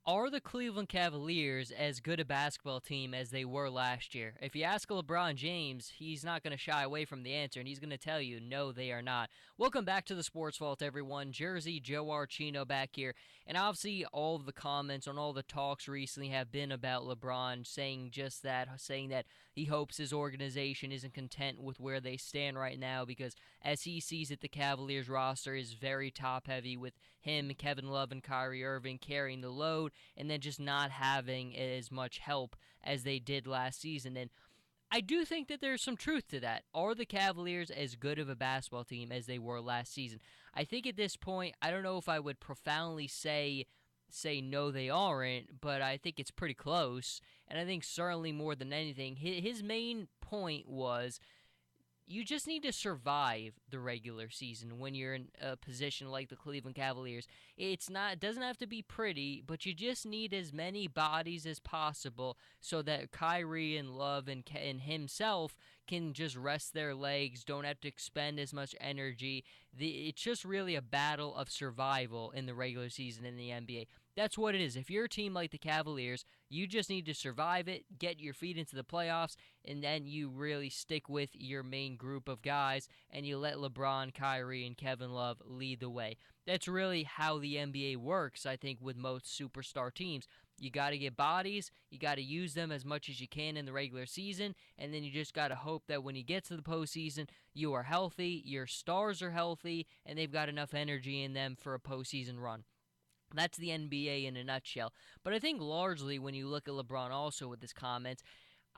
Are the Cleveland Cavaliers as good a basketball team as they were last year? If you ask LeBron James, he's not going to shy away from the answer, and he's going to tell you, no, they are not. Welcome back to the Sports Vault, everyone. Jersey Joe Archino back here. And obviously, all of the comments on all the talks recently have been about LeBron saying just that, saying that he hopes his organization isn't content with where they stand right now because, as he sees it, the Cavaliers roster is very top heavy with him, Kevin Love, and Kyrie Irving carrying the load and then just not having as much help as they did last season. And I do think that there's some truth to that. Are the Cavaliers as good of a basketball team as they were last season? I think at this point, I don't know if I would profoundly say no they aren't, but I think it's pretty close. And I think certainly more than anything, his main point was you just need to survive the regular season when you're in a position like the Cleveland Cavaliers. It doesn't have to be pretty, but you just need as many bodies as possible so that Kyrie and Love and himself can just rest their legs, don't have to expend as much energy. It's just really a battle of survival in the regular season in the NBA. That's what it is. If you're a team like the Cavaliers, you just need to survive it, get your feet into the playoffs, and then you really stick with your main group of guys and you let LeBron, Kyrie, and Kevin Love lead the way. That's really how the NBA works, I think, with most superstar teams. You got to get bodies, you got to use them as much as you can in the regular season, and then you just got to hope that when you get to the postseason, you are healthy, your stars are healthy, and they've got enough energy in them for a postseason run. That's the NBA in a nutshell. But I think largely when you look at LeBron also with his comments,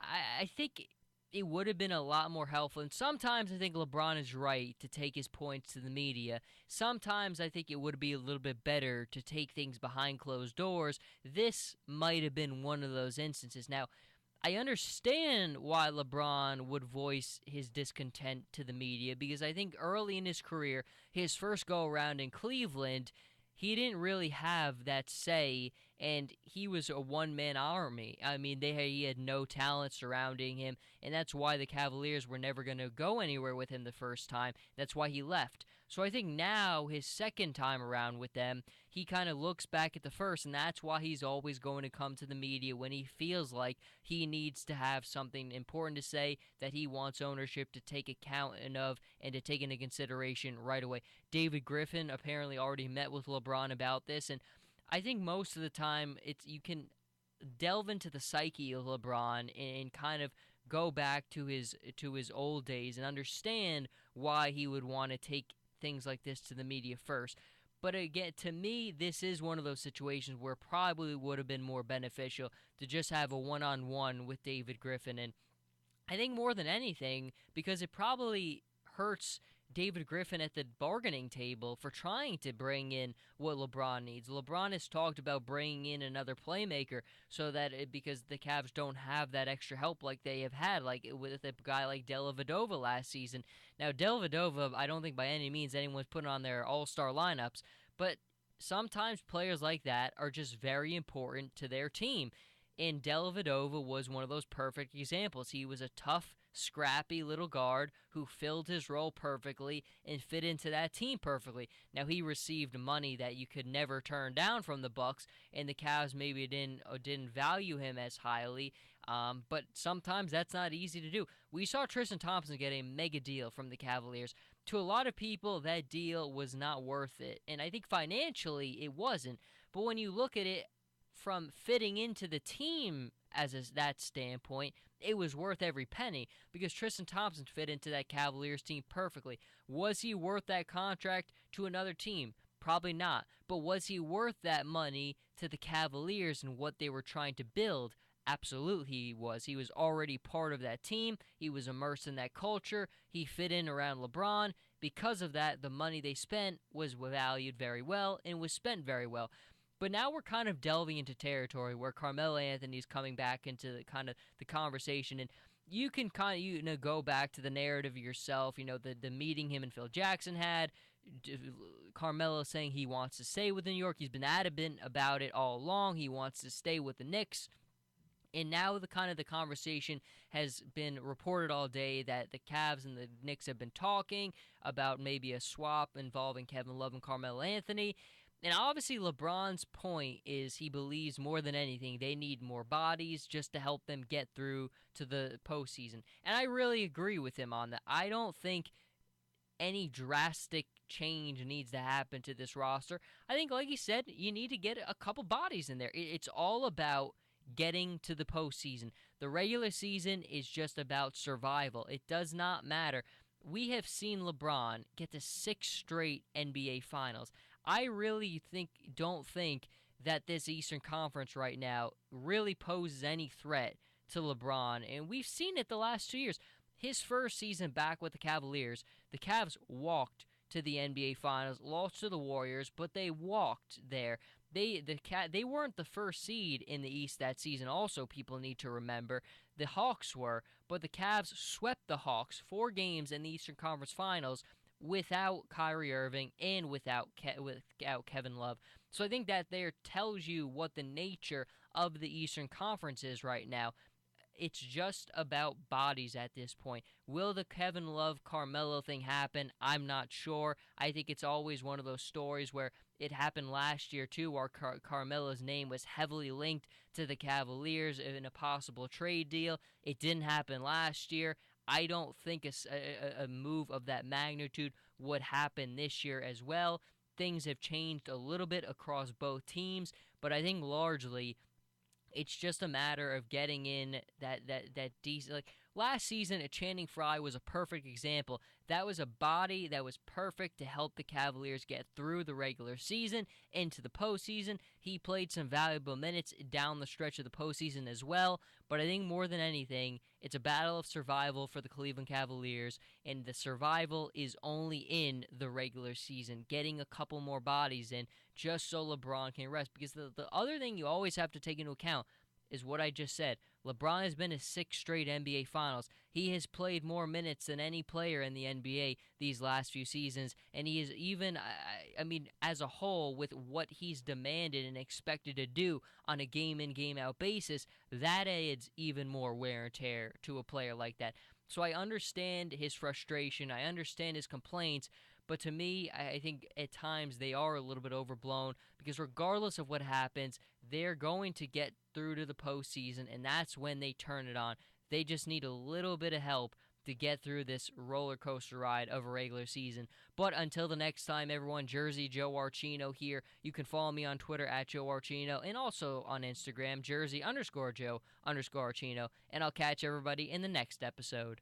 I think it would have been a lot more helpful. And sometimes I think LeBron is right to take his points to the media. Sometimes I think it would be a little bit better to take things behind closed doors. This might have been one of those instances. Now, I understand why LeBron would voice his discontent to the media because I think early in his career, his first go around in Cleveland, he didn't really have that say, and he was a one-man army. I mean, he had no talent surrounding him, and that's why the Cavaliers were never going to go anywhere with him the first time. That's why he left. So I think now, his second time around with them, he kind of looks back at the first, and that's why he's always going to come to the media when he feels like he needs to have something important to say that he wants ownership to take account of and to take into consideration right away. David Griffin apparently already met with LeBron about this, and I think most of the time you can delve into the psyche of LeBron and kind of go back to his old days and understand why he would want to take things like this to the media first. But again, to me, this is one of those situations where it probably would have been more beneficial to just have a one-on-one with David Griffin. And I think more than anything, because it probably hurts David Griffin at the bargaining table for trying to bring in what LeBron needs. LeBron has talked about bringing in another playmaker because the Cavs don't have that extra help like they have had, like with a guy like Dellavedova last season. Now, Dellavedova, I don't think by any means anyone's putting on their all-star lineups, but sometimes players like that are just very important to their team. And Dellavedova was one of those perfect examples. He was a tough, scrappy little guard who filled his role perfectly and fit into that team perfectly. Now, he received money that you could never turn down from the Bucks, and the Cavs maybe didn't value him as highly. But sometimes that's not easy to do. We saw Tristan Thompson get a mega deal from the Cavaliers. To a lot of people, that deal was not worth it, and I think financially it wasn't. But when you look at it from fitting into the team that standpoint, it was worth every penny because Tristan Thompson fit into that Cavaliers team perfectly. Was he worth that contract to another team? Probably not. But was he worth that money to the Cavaliers and what they were trying to build? Absolutely he was. He was already part of that team. He was immersed in that culture. He fit in around LeBron. Because of that, the money they spent was valued very well and was spent very well. But now we're kind of delving into territory where Carmelo Anthony's coming back into the conversation, and you can kind of go back to the narrative yourself. The meeting him and Phil Jackson had, Carmelo saying he wants to stay with New York. He's been adamant about it all along. He wants to stay with the Knicks. And now the conversation has been reported all day that the Cavs and the Knicks have been talking about maybe a swap involving Kevin Love and Carmelo Anthony. And obviously, LeBron's point is he believes more than anything they need more bodies just to help them get through to the postseason. And I really agree with him on that. I don't think any drastic change needs to happen to this roster. I think, like he said, you need to get a couple bodies in there. It's all about getting to the postseason. The regular season is just about survival. It does not matter. We have seen LeBron get to 6 straight NBA Finals. I really don't think that this Eastern Conference right now really poses any threat to LeBron, and we've seen it the last 2 years. His first season back with the Cavs walked to the NBA Finals, lost to the Warriors, but they walked there. They weren't the first seed in the East that season. Also, people need to remember the Hawks were, but the Cavs swept the Hawks 4 games in the Eastern Conference Finals without Kyrie Irving and without Kevin Love. So I think that there tells you what the nature of the Eastern Conference is right now. It's just about bodies at this point. Will the Kevin Love Carmelo thing happen? I'm not sure. I think it's always one of those stories where it happened last year too, where Carmelo's name was heavily linked to the Cavaliers in a possible trade deal. It didn't happen last year. I don't think a move of that magnitude would happen this year as well. Things have changed a little bit across both teams, but I think largely it's just a matter of getting in that decent. Like last season, Channing Frye was a perfect example. That was a body that was perfect to help the Cavaliers get through the regular season into the postseason. He played some valuable minutes down the stretch of the postseason as well. But I think more than anything, it's a battle of survival for the Cleveland Cavaliers, and the survival is only in the regular season, getting a couple more bodies in just so LeBron can rest. Because the other thing you always have to take into account is what I just said. LeBron has been to 6 straight NBA Finals. He has played more minutes than any player in the NBA these last few seasons, and he is even, I mean, as a whole, with what he's demanded and expected to do on a game in, game out basis, that adds even more wear and tear to a player like that. So I understand his frustration. I understand his complaints. But to me, I think at times they are a little bit overblown because regardless of what happens, they're going to get through to the postseason, and that's when they turn it on. They just need a little bit of help to get through this roller coaster ride of a regular season. But until the next time, everyone, Jersey Joe Archino here. You can follow me on Twitter at Joe Archino and also on Instagram, Jersey_Joe_Archino. And I'll catch everybody in the next episode.